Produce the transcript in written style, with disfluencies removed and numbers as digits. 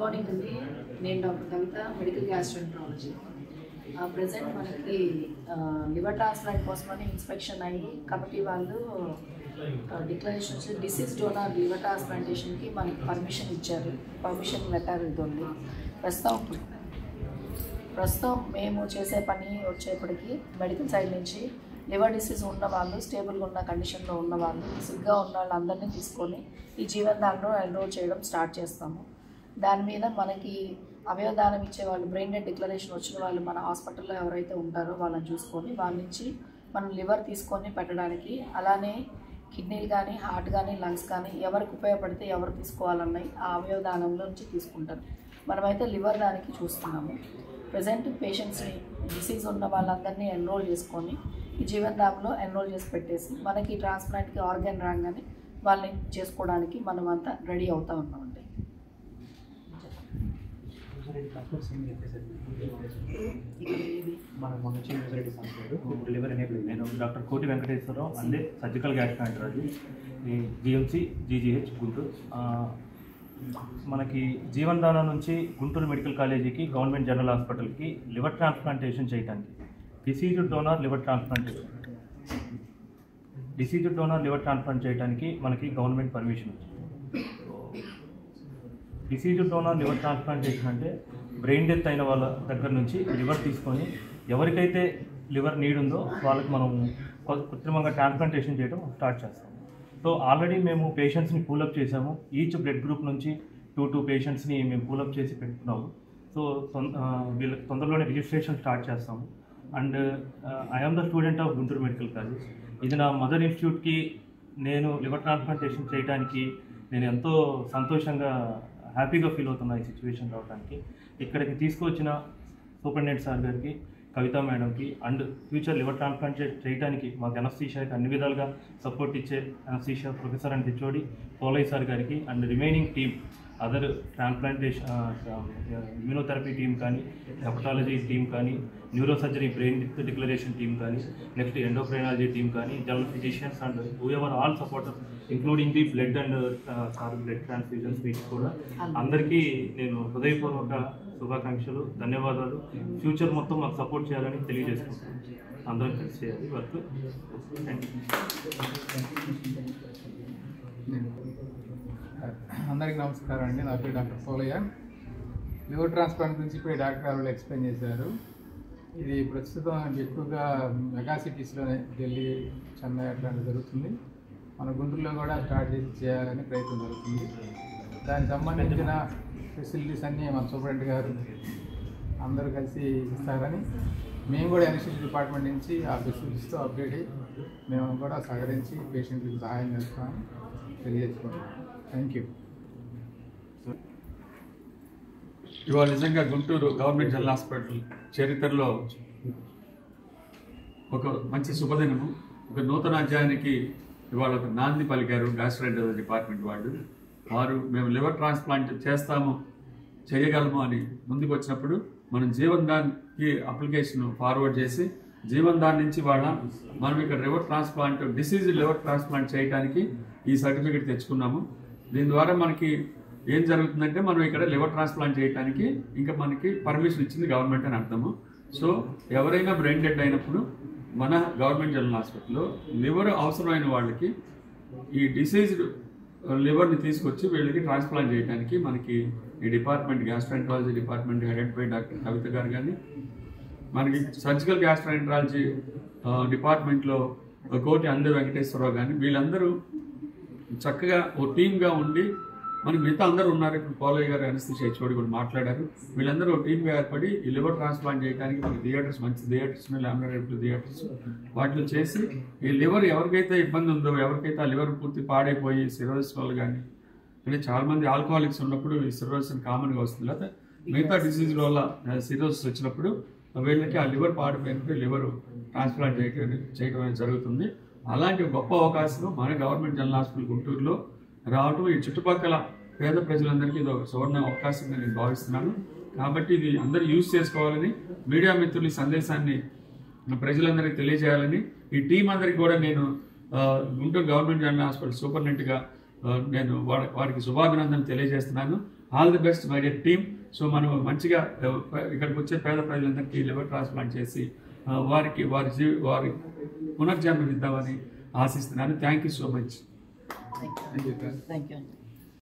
Morning అండి. నేను doctor కవిత, medical gastroenterology. Present మనకి లివర్ ట్రాన్స్ప్లాంట్ కోసమని ఇన్స్పెక్షన్ అయ్యి కమిటీ వాళ్ళు డిక్లరేషన్ వచ్చి డిసీజ్ డోనర్ లివర్ ట్రాన్స్ప్లాంటేషన్కి మనకి పర్మిషన్ ఇచ్చారు. పర్మిషన్ లెటర్ ఇది ఉంది. ప్రస్తుతం మేము చేసే పని వచ్చేప్పటికి మెడికల్ సైడ్ నుంచి లివర్ డిసీజ్ ఉన్న వాళ్ళు, స్టేబుల్గా ఉన్న కండిషన్లో ఉన్న వాళ్ళు, సిగ్గా ఉన్న వాళ్ళందరినీ తీసుకొని ఈ జీవనదానంలో ఎన్రోల్ చేయడం స్టార్ట్ చేస్తాము. దాని మీద మనకి అవయవదానం ఇచ్చే వాళ్ళు, బ్రెయిన్ డెడ్ డిక్లరేషన్ వచ్చిన వాళ్ళు మన హాస్పిటల్లో ఎవరైతే ఉంటారో వాళ్ళని చూసుకొని వాళ్ళ నుంచి మనం లివర్ తీసుకొని పెట్టడానికి, అలానే కిడ్నీలు కానీ, హార్ట్ కానీ, లంగ్స్ కానీ ఎవరికి ఉపయోగపడితే ఎవరు తీసుకోవాలన్నాయి ఆ అవయవదానంలో నుంచి తీసుకుంటారు. మనమైతే లివర్ దానికి చూస్తున్నాము. ప్రజెంట్ పేషెంట్స్ని, డిసీజ్ ఉన్న వాళ్ళందరినీ ఎన్రోల్ చేసుకొని ఈ జీవనదానంలో ఎన్రోల్ చేసి పెట్టేసి మనకి ట్రాన్స్ప్లాంట్కి ఆర్గాన్ రాగానే వాళ్ళని చేసుకోవడానికి మనం అంతా రెడీ అవుతూ ఉన్నామండి. నేను డాక్టర్ కోటి వెంకటేశ్వరరావు, అందే surgical gastroenterology, GMC GGH Guntur. మనకి జీవనదానం నుంచి గుంటూరు మెడికల్ కాలేజీకి, గవర్నమెంట్ జనరల్ హాస్పిటల్కి లివర్ ట్రాన్స్ప్లాంటేషన్ చేయడానికి డిసీజ్డ్ డోనర్ లివర్ ట్రాన్స్ప్లాంట్ చేయడానికి మనకి గవర్నమెంట్ పర్మిషన్ వచ్చింది. డిసీజ్డ్ డోనర్ లివర్ ట్రాన్స్ప్లాంటేషన్ అంటే బ్రెయిన్ డెత్ అయిన వాళ్ళ దగ్గర నుంచి లివర్ తీసుకొని ఎవరికైతే లివర్ నీడ్ ఉందో వాళ్ళకి మనం కృత్రిమంగా ట్రాన్స్ప్లాంటేషన్ చేయడం స్టార్ట్ చేస్తాం. సో ఆల్రెడీ మేము పేషెంట్స్ని పూలప్ చేసాము. ఈచ్ బ్లడ్ గ్రూప్ నుంచి 2 పేషెంట్స్ని మేము పూలప్ చేసి పెట్టుకున్నాము. సో వీళ్ళకి తొందరలోనే రిజిస్ట్రేషన్ స్టార్ట్ చేస్తాము. And I'm the student of Guntur medical college. ఇది నా మదర్ ఇన్స్టిట్యూట్కి నేను లివర్ ట్రాన్స్ప్లాంటేషన్ చేయడానికి నేను ఎంతో సంతోషంగా, హ్యాపీగా ఫీల్ అవుతున్నా ఈ సిచ్యువేషన్ రావడానికి. ఇక్కడికి తీసుకువచ్చిన సూపరింటెండెంట్ సార్ గారికి, కవిత మేడంకి, అండ్ ఫ్యూచర్ లివర్ ట్రాన్స్ప్లాంట్ చేయడానికి మాకు ఎనస్థీషియాకి అన్ని విధాలుగా సపోర్ట్ ఇచ్చే anaesthesia professor and HOD Polayya sir గారికి, and remaining team, other transplantation immunotherapy team కానీ, హెపటాలజీ టీమ్ కానీ, neuro surgery brain death declaration team కానీ, నెక్స్ట్ ఎండోక్రైనాలజీ టీమ్ కానీ, general physicians and whoever all supporters including the blood and blood transfusions వీటికి కూడా అందరికీ నేను హృదయపూర్వక శుభాకాంక్షలు, ధన్యవాదాలు. ఫ్యూచర్ మొత్తం మాకు సపోర్ట్ చేయాలని తెలియజేసుకుంటున్నాను. అందరం కలిసి చేయాలి వర్క్. అందరికీ నమస్కారం అండి. నా పేరు డాక్టర్ పోలయ్య. లివర్ ట్రాన్స్ప్లాంట్ గురించి ఇప్పుడే డాక్టర్ గారు ఎక్స్ప్లెయిన్ చేశారు. ఇది ప్రస్తుతం ఎక్కువగా మెగా సిటీస్లోనే, ఢిల్లీ, చెన్నై అట్లాంటివి జరుగుతుంది. మన గుంటూరులో కూడా స్టార్ట్ చేయాలని ప్రయత్నం జరుగుతుంది. దానికి సంబంధించిన ఫెసిలిటీస్ అన్నీ మన సూపరింటెండెంట్ గారు అందరూ కలిసి ఇస్తారని, మేము కూడా ఎనస్థీషియా డిపార్ట్మెంట్ నుంచి ఆ ఫెసిలిటీస్తో అప్డేట్ అయ్యి మేము కూడా సహకరించి పేషెంట్లకు సహాయం చేస్తామని తెలియజేసుకుంటాం. Thank you. ఇవాళ నిజంగా గుంటూరు గవర్నమెంట్ జనరల్ హాస్పిటల్ చరిత్రలో ఒక మంచి శుభదినము. ఒక నూతన అధ్యాయానికి ఇవాళ ఒక నాంది పలికారు గ్యాస్ట్రోఎంట్రాలజీ డిపార్ట్మెంట్ వారు మేము లివర్ ట్రాన్స్ప్లాంట్ చేయగలము అని ముందుకు వచ్చినప్పుడు మనం జీవనదాన్కి అప్లికేషన్ ఫార్వర్డ్ చేసి జీవనదాన్ నుంచి మనం ఇక్కడ డిసీజ్ లివర్ ట్రాన్స్ప్లాంట్ చేయడానికి ఈ సర్టిఫికేట్ తెచ్చుకున్నాము. దీని ద్వారా మనకి ఏం జరుగుతుందంటే మనం ఇక్కడ లివర్ ట్రాన్స్ప్లాంట్ చేయడానికి ఇంకా మనకి పర్మిషన్ ఇచ్చింది గవర్నమెంట్ అని అర్థము. సో ఎవరైనా బ్రెయిన్ డెడ్ అయినప్పుడు మన గవర్నమెంట్ జనరల్ హాస్పిటల్లో లివర్ అవసరమైన వాళ్ళకి ఈ డిసీజ్డ్ లివర్ని తీసుకొచ్చి వీళ్ళకి ట్రాన్స్ప్లాంట్ చేయడానికి మనకి ఈ department, gastroenterology department headed by doctor Kavitha garu కానీ, మనకి సర్జికల్ గ్యాస్ట్రోఎంట్రాలజీ డిపార్ట్మెంట్లో కోటి అందే వెంకటేశ్వరరావు కానీ, వీళ్ళందరూ చక్కగా ఓ టీమ్గా ఉండి, మనకి మిగతా అందరూ ఉన్నారు. ఇప్పుడు పోలయ్య గారు ఎనస్థీషియా హెచ్ఓడి కూడా మాట్లాడారు. వీళ్ళందరూ ఓ టీమ్గా ఏర్పడి ఈ లివర్ ట్రాన్స్ప్లాంట్ చేయడానికి మనకి థియేటర్స్, మంచి థియేటర్స్, లామినార్ థియేటర్స్ వాటిలో చేసి ఈ లివర్ ఎవరికైతే ఇబ్బంది ఉందో, ఎవరికైతే ఆ లివర్ పూర్తి పాడైపోయి సిరోసిస్ వల్ల కానీ, అంటే చాలామంది ఆల్కహాలిక్స్ ఉన్నప్పుడు ఈ సిరోసిస్ కామన్గా వస్తుంది, లేదా మిగతా డిసీజ్ వల్ల సిరోసిస్ వచ్చినప్పుడు వీళ్ళకి ఆ లివర్ పాడిపోయినప్పుడు లివర్ ట్రాన్స్ప్లాంట్ చేయడం అనేది జరుగుతుంది. అలాంటి గొప్ప అవకాశం మన గవర్నమెంట్ జనరల్ హాస్పిటల్ గుంటూరులో రావటం ఈ చుట్టుపక్కల పేద ప్రజలందరికీ ఇది ఒక సువర్ణ అవకాశంగా నేను భావిస్తున్నాను. కాబట్టి ఇది అందరూ యూజ్ చేసుకోవాలని, మీడియా మిత్రులు ఈ సందేశాన్ని ప్రజలందరికీ తెలియజేయాలని, ఈ టీం అందరికీ కూడా నేను గుంటూరు గవర్నమెంట్ జనరల్ హాస్పిటల్ సూపరింటెండెంట్గా నేను వారికి శుభాభినందనలు తెలియజేస్తున్నాను. All the best my dear team. So మనం మంచిగా ఇక్కడికి వచ్చే పేద ప్రజలందరికీ లివర్ ట్రాన్స్ప్లాంట్ చేసి వారి పునర్జన్మం ఇద్దామని ఆశిస్తున్నాను. Thank you so much. Thank you.